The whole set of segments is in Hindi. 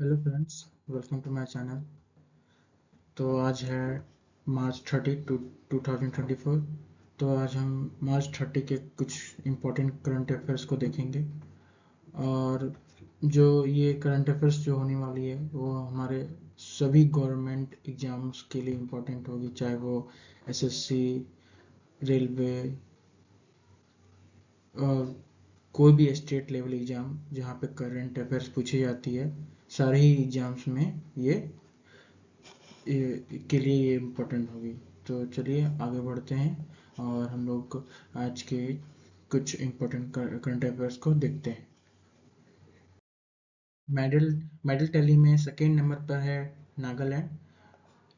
Hello friends, welcome to my channel. तो आज है मार्च 30 2024। तो आज हम मार्च 30 के कुछ इम्पोर्टेंट करंट अफेयर्स को देखेंगे। और जो ये करंट अफेयर्स जो होने वाली है वो हमारे सभी गवर्नमेंट एग्ज़ाम्स के लिए इम्पोर्टेंट होगी, चाहे वो एसएससी, रेलवे और कोई भी स्टेट लेवल एग्ज़ाम जहाँ पे करंट अफेयर्स पूछी जाती है, सारे ही एग्ज़ाम्स में के लिए ये इम्पोर्टेंट होगी। तो चलिए आगे बढ़ते हैं और हम लोग आज के कुछ इम्पोर्टेंट करंट अफेयर्स को देखते हैं। मेडल मेडल टैली में सेकेंड नंबर पर है नागालैंड,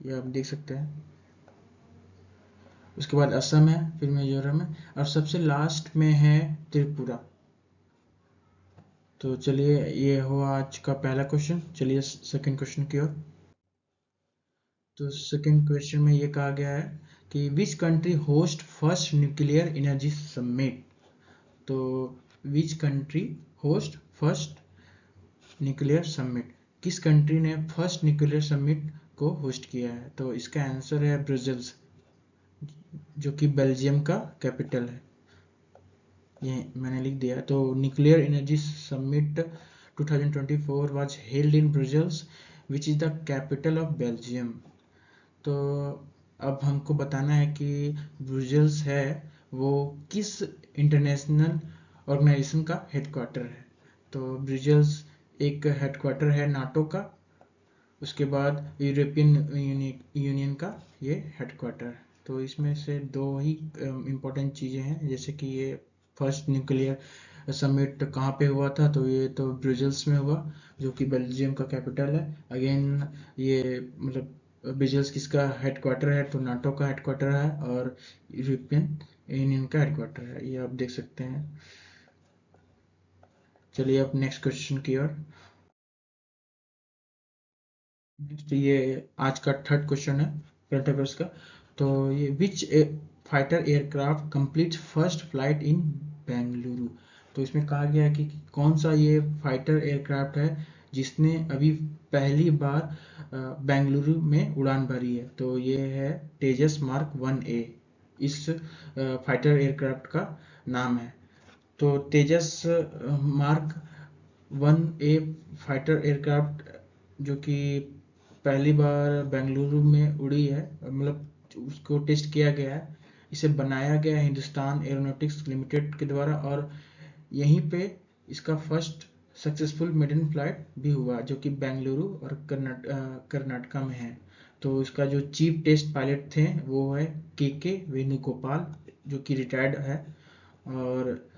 ये आप देख सकते हैं। उसके बाद असम है, फिर मिजोरम है और सबसे लास्ट में है त्रिपुरा। तो चलिए, ये हुआ आज का पहला क्वेश्चन। चलिए सेकंड क्वेश्चन की ओर। तो सेकंड क्वेश्चन में ये कहा गया है कि which country host first nuclear energy summit. तो which country host first nuclear summit, किस कंट्री ने फर्स्ट न्यूक्लियर समिट को होस्ट किया है। तो इसका आंसर है ब्रसेल्स, जो कि बेल्जियम का कैपिटल है। ये मैंने लिख दिया। तो nuclear energy summit 2024 was held in Brussels which is the capital of Belgium. तो अब हमको बताना है कि ब्रुसेल्स है वो किस इंटरनेशनल ऑर्गेनाइजेशन का हेडक्वार्टर है। तो ब्रुसेल्स एक हेडक्वार्टर है नाटो का, उसके बाद यूरोपियन यूनियन का ये हेडक्वार्टर है। तो इसमें से दो ही इम्पोर्टेंट चीज़ें हैं, जैसे कि ये फर्स्ट न्यूक्लियर समिट कहाँ पे हुआ था। तो ये तो ब्रुसेल्स में हुआ, जो कि बेल्जियम का कैपिटल है। अगेन ये मतलब ब्रुसेल्स किसका हेडक्वार्टर है, तो नाटो का हेडक्वार्टर है और यूरोपियन यूनियन का हेडक्वार्टर है, ये आप देख सकते हैं। चलिए अब नेक्स्ट क्वेश्चन की ओर। नेक्स्ट ये आज का थर्ड क्वेश्चन है करंट अफेयर्स का। तो ये which fighter aircraft complete first flight in Bengaluru. तो इसमें कहा गया है कि कौन सा ये फाइटर एयरक्राफ्ट है जिसने अभी पहली बार बेंगलुरु में उड़ान भरी है। तो ये है तेजस मार्क 1A, इस फाइटर एयरक्राफ्ट का नाम है। तो तेजस मार्क 1A फाइटर एयरक्राफ्ट, जो कि पहली बार बेंगलुरु में उड़ी है, मतलब उसको टेस्ट किया गया है। इसे बनाया गया है हिंदुस्तान एरोनॉटिक्स लिमिटेड के द्वारा, और यहीं पे इसका फर्स्ट सक्सेसफुल मेडन फ्लाइट भी हुआ, जो कि बेंगलुरु और कर्नाटका में है। तो इसका जो चीफ टेस्ट पायलट थे वो है के वेणुगोपाल, जो कि रिटायर्ड है। और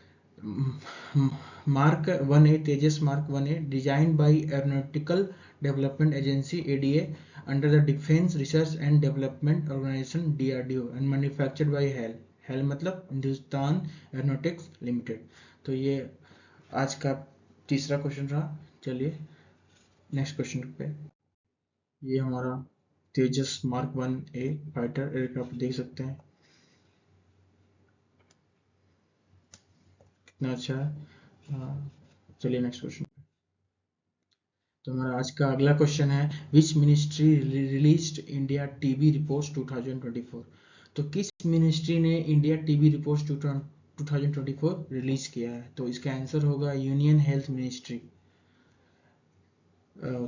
mark 1A Tejas mark 1A designed by aeronautical development agency ADA under the defence research and development organisation DRDO and manufactured by HAL मतलब हिंदुस्तान एरोनॉटिक्स लिमिटेड। तो ये आज का तीसरा क्वेश्चन रहा। चलिए नेक्स्ट क्वेश्चन पे। ये हमारा तेजस मार्क 1A फाइटर एयरक्राफ्ट देख सकते हैं, कितना अच्छा है। चलिए नेक्स्ट क्वेश्चन। तो हमारा आज का अगला क्वेश्चन है which ministry released India TB reports 2024। तो किस मिनिस्ट्री ने इंडिया टीबी रिपोर्ट्स 2024 रिलीज किया है। तो इसका आंसर होगा यूनियन हेल्थ मिनिस्ट्री।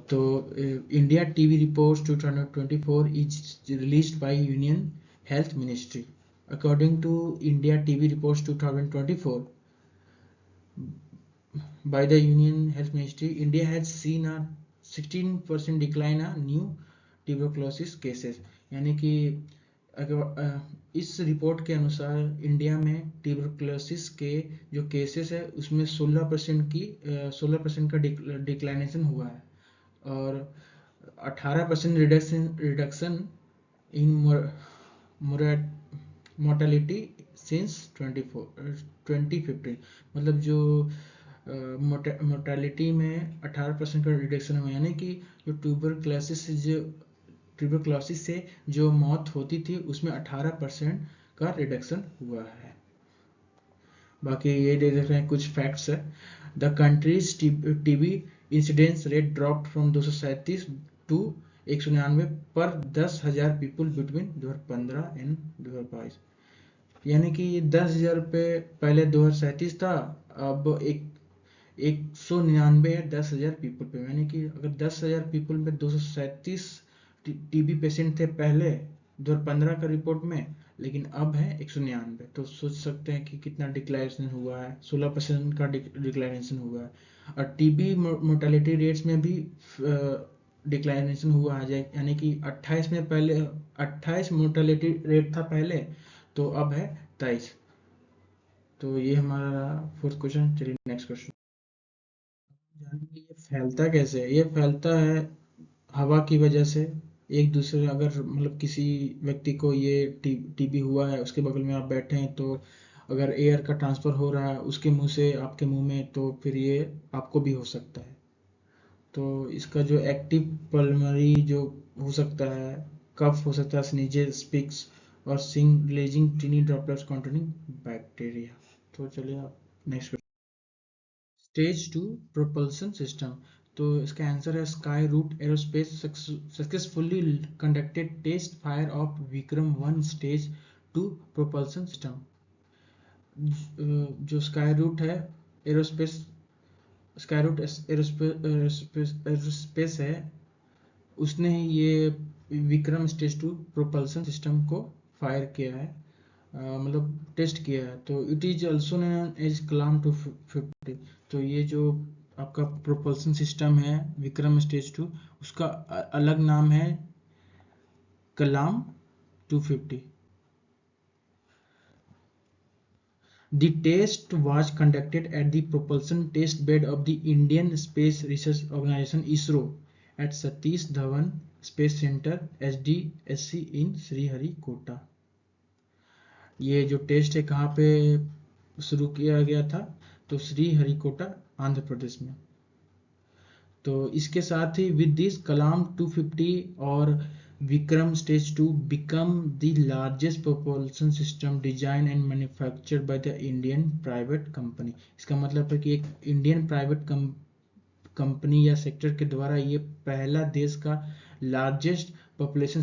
तो India TB reports 2024 is released by union health ministry. According to India TB reports 2024 by the Union Health Ministry, India has seen a 16% decline in new tuberculosis cases। यानी कि इस रिपोर्ट के अनुसार इंडिया में ट्यूबरकुलोसिस के जो केसेस है उसमें 16% का डिक्लाइनेशन हुआ है, और 18% रिडक्शन इन मोर्टेलिटी सिंस 2015। मतलब जो मोर्टेलिटी में 18% का रिडक्शन हुआ, यानी कि जो ट्यूबरक्लोसिस से जो मौत होती थी उसमें 18% का रिडक्शन हुआ है। बाकी ये दे देते हैं कुछ फैक्ट्स है। The countries TB incidence rate dropped from 237 to 199 per 10,000 people between 2015 and 2022। यानी कि 10,000 पे पहले 2037 था, अब 199 है 10,000 पीपल पे। यानी कि अगर 10,000 पीपल में 237 टीबी पेशेंट थे पहले 2015 का रिपोर्ट में, लेकिन अब है 199। तो सोच सकते हैं कि कितना डिक्लाइनेशन हुआ है, 16% का डिक्लाइनेशन हुआ है। और टीबी मोर्टेलिटी रेट्स में भी डिक्लाइनेशन हुआ है, यानी कि 28 में पहले 28 मोर्टेलिटी रेट था पहले, तो अब है 23। तो ये हमारा फोर्थ क्वेश्चन। चलिए नेक्स्ट क्वेश्चन जानेंगे, ये फैलता कैसे है। ये फैलता है हवा की वजह से। एक दूसरे, अगर मतलब किसी व्यक्ति को ये टीबी हुआ है, उसके बगल में आप बैठे हैं, तो अगर एयर का ट्रांसफर हो रहा है उसके मुंह से आपके मुंह में, तो फिर ये आपको भी हो सकता है। तो इसका जो एक्टिव पल्मोनरी जो हो सकता है, कफ हो सकता है, स्नीजेस, स्पिक्स और sing releasing tiny droplets containing bacteria. तो चलिए आप नेक्स्ट। Stage 2 propulsion system. तो इसका आंसर है Skyroot Aerospace successfully conducted test fire of Vikram 1 stage 2 propulsion system. जो स्काई रूट है एरोस्पेस, स्काई रूट एरोस्पेस है, उसने ये विक्रम स्टेज 2 प्रोपल्सन सिस्टम को फायर किया है, मतलब टेस्ट किया है। तो it is also known as Kalam 250। तो ये जो आपका प्रोपल्सन सिस्टम है विक्रम स्टेज 2, उसका अलग नाम है कलाम 250। The test was conducted at the propulsion test bed of the Indian Space Research Organisation (ISRO) at Satish Dhawan Space Center (SDSC) in Sriharikota। ये जो टेस्ट है कहाँ पे शुरू किया गया था, तो श्रीहरिकोटा आंध्र प्रदेश में। तो इसके साथ ही विद दिस कलाम 250 और Vikram stage 2 become the largest propulsion system design and manufactured by the Indian private company. इसका मतलब है कि एक इंडियन प्राइवेट कंपनी या सेक्टर के द्वारा ये पहला देश का लार्जेस्ट propulsion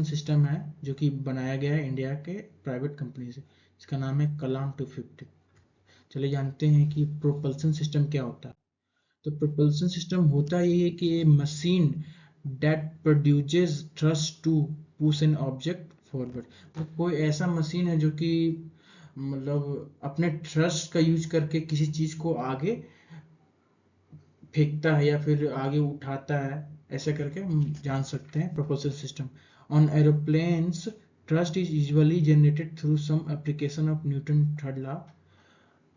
सिस्टम है जो कि बनाया गया है इंडिया के प्राइवेट कंपनी से। इसका नाम है कलाम 250। चलिए जानते हैं कि प्रोपल्सन सिस्टम क्या होता है। तो प्रोपल्सन सिस्टम होता ये है कि a machine that produces thrust to push an object forward. तो कोई ऐसा मशीन है जो कि मतलब अपने थ्रस्ट का यूज करके किसी चीज को आगे फेंकता है या फिर आगे उठाता है, ऐसा करके हम जान सकते हैं propulsion system. On aeroplanes thrust is usually generated through some application of Newton third law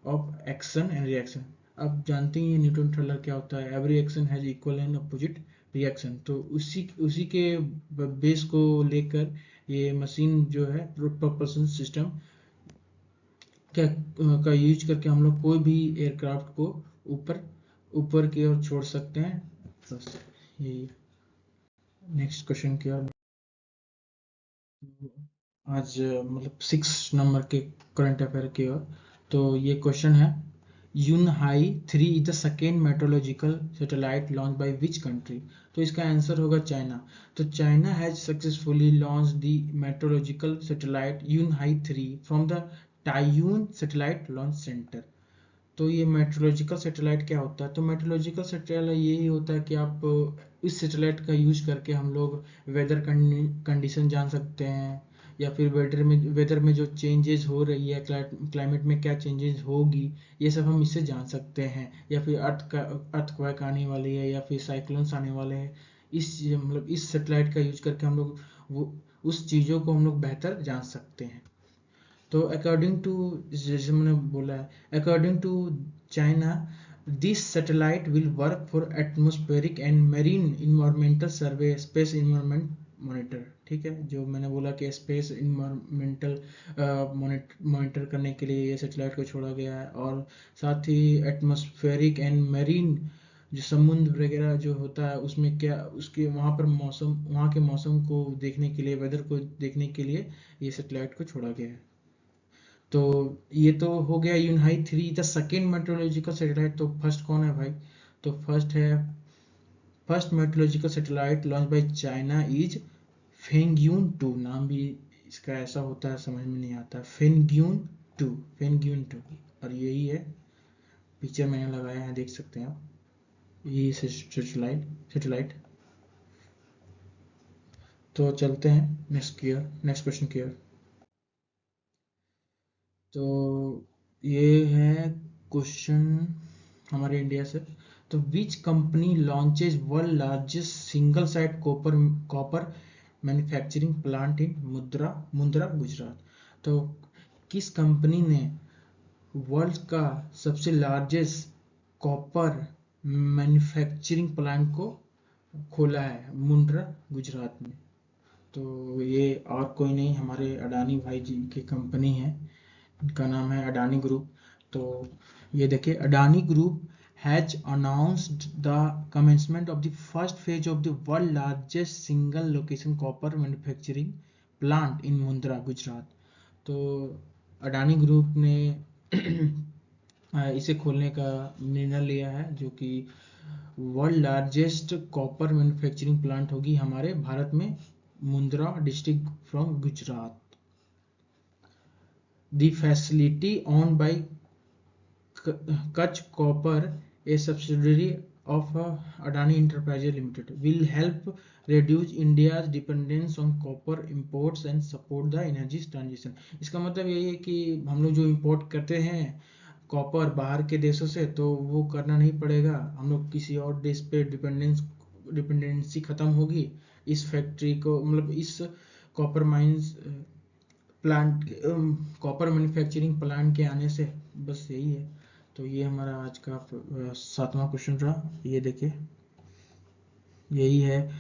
of action and reaction. अब जानते हैं न्यूटन थर्ड लॉ क्या होता है, every action has equal and opposite reaction. तो उसी के बेस को लेकर ये मशीन जो है प्रोपल्सन सिस्टम का यूज करके हम लोग कोई भी एयरक्राफ्ट को ऊपर ऊपर की ओर छोड़ सकते हैं। बस यही। नेक्स्ट क्वेश्चन की ओर आज मतलब 6 नंबर के करंट अफेयर की ओर। तो ये क्वेश्चन है, Yunhai 3 is the second meteorological satellite launch by which country. तो इसका आंसर होगा चाइना। तो China has successfully launch the meteorological satellite Yunhai 3 from the Taiyuan satellite launch centre. तो ये मेट्रोलॉजिकल सैटेलाइट क्या होता है, तो मेट्रोलॉजिकल सैटेलाइट यही होता है कि आप इस सैटेलाइट का यूज करके हम लोग वेदर कंडीशन जान सकते हैं, या फिर वेदर में जो चेंजेस हो रही है, क्लाइमेट में क्या चेंजेस होगी, ये सब हम इससे जान सकते हैं। या फिर अर्थक्वेक आने वाली है या फिर साइक्लोन्स आने वाले हैं, इस मतलब इस सैटेलाइट का यूज करके हम लोग वो उस चीज़ों को हम लोग बेहतर जान सकते हैं। तो अकॉर्डिंग टू, जैसे मैंने बोला है, according to China this satellite will work for atmospheric and marine environmental survey space environment monitor. ठीक है, जो मैंने बोला कि स्पेस इन्वायरमेंटल मॉनिटर करने के लिए ये सैटेलाइट को छोड़ा गया है। और साथ ही एटमॉस्फेरिक एंड मेरीन जो समुद्र वगैरह जो होता है उसमें क्या, उसके वहाँ पर मौसम, वहाँ के मौसम को देखने के लिए, वेदर को देखने के लिए ये सैटेलाइट को छोड़ा गया है। तो ये तो हो गया Yunhai 3 the second meteorological satellite. तो फर्स्ट कौन है भाई, तो first meteorological satellite launch by China is Fengyun 2। नाम भी इसका ऐसा होता है, समझ में नहीं आता। फेंगयून 2 और यही है, पिक्चर मैंने लगाया है, देख सकते हैं आप, यही सैटेलाइट। तो चलते हैं नेक्स्ट क्वेश्चन की ओर। तो ये है क्वेश्चन हमारे इंडिया से। तो which company launches world largest single site copper manufacturing plant in Mundra Gujarat. तो किस कंपनी ने वर्ल्ड का सबसे लार्जेस्ट कॉपर मैन्युफैक्चरिंग प्लांट को खोला है मुंद्रा गुजरात में? तो ये और कोई नहीं, हमारे अडानी भाई जी की कंपनी है, इनका नाम है अडानी ग्रुप। तो ये देखिए, Adani group has announced the commencement of the first phase of the world largest single location copper manufacturing plant in Mundra Gujarat. तो अडानी ग्रुप ने इसे खोलने का निर्णय लिया है, जो कि world largest copper manufacturing plant होगी हमारे भारत में, Mundra district from Gujarat. The facility owned by Kutch Copper, a subsidiary of Adani Enterprises Limited, will help reduce India's dependence on copper imports and support the energy transition। इसका मतलब यही है कि हम लोग जो इंपोर्ट करते हैं कॉपर बाहर के देशों से, तो वो करना नहीं पड़ेगा, हम लोग किसी और देश पे डिपेंडेंसी खत्म होगी। इस फैक्ट्री को, मतलब इस copper mines plant, copper manufacturing plant के आने से, बस यही है। तो ये हमारा आज का 7वां क्वेश्चन रहा। ये देखिए, यही है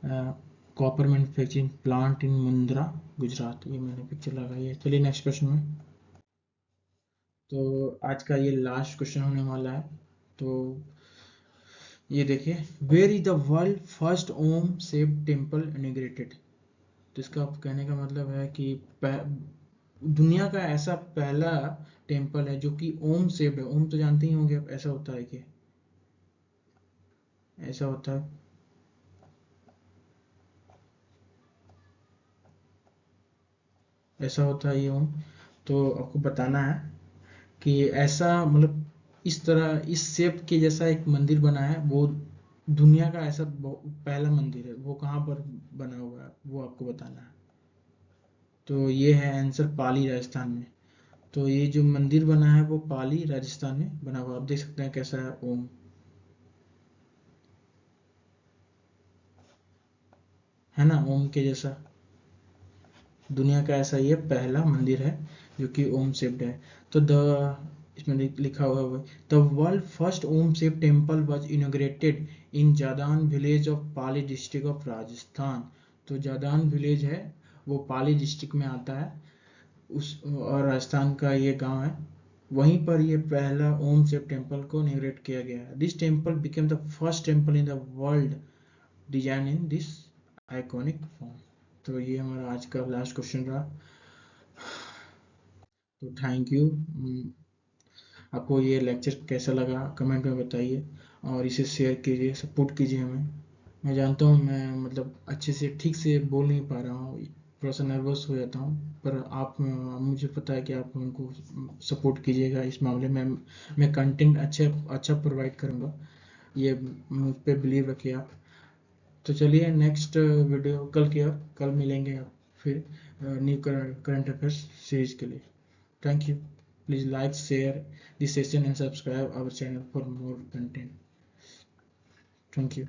copper manufacturing plant in Mundra Gujarat, ये मैंने पिक्चर लगाई है। चलिए नेक्स्ट क्वेश्चन में। तो आज का ये लास्ट क्वेश्चन होने वाला है। तो ये देखिए, where is the world first Om shaped temple inaugurated. तो इसका कहने का मतलब है कि दुनिया का ऐसा पहला टेम्पल है जो कि ओम शेप्ड है। ओम तो जानते ही होंगे आप, ऐसा होता है कि ऐसा होता है, ऐसा होता है ये ओम। तो आपको बताना है कि ऐसा, मतलब इस तरह इस शेप के जैसा एक मंदिर बना है, वो दुनिया का ऐसा पहला मंदिर है, वो कहाँ पर बना हुआ है वो आपको बताना है। तो ये है आंसर, पाली राजस्थान में। तो ये जो मंदिर बना है वो पाली राजस्थान में बना हुआ, आप देख सकते हैं कैसा है ओम, है ना, ओम के जैसा। दुनिया का ऐसा ये पहला मंदिर है जो कि ओम शेप्ड है। तो इसमें लिखा हुआ है, the world first Om shape temple was inaugurated in Jadan village of Pali district of Rajasthan. तो जादान विलेज है, वो पाली डिस्ट्रिक्ट में आता है, उस और राजस्थान का ये गांव है, वहीं पर ये पहला ओम शेप टेम्पल को इनोग्रेट किया गया है। This temple became the first temple in the world design in this iconic form. तो ये हमारा आज का लास्ट क्वेश्चन रहा। तो थैंक यू। आपको ये लेक्चर कैसा लगा कमेंट में बताइए, और इसे शेयर कीजिए, सपोर्ट कीजिए हमें। मैं जानता हूँ मैं मतलब अच्छे से ठीक से बोल नहीं पा रहा हूँ, थोड़ा सा नर्वस हो जाता हूँ, पर आप, मुझे पता है कि आप उनको सपोर्ट कीजिएगा इस मामले में। मैं कंटेंट अच्छा प्रोवाइड करूँगा, ये मुझ पर बिलीव रखिए आप। तो चलिए नेक्स्ट वीडियो कल मिलेंगे आप फिर न्यू करंट अफेयर्स सीरीज के लिए। Thank you. Please like, share this session and subscribe our channel for more content. Thank you.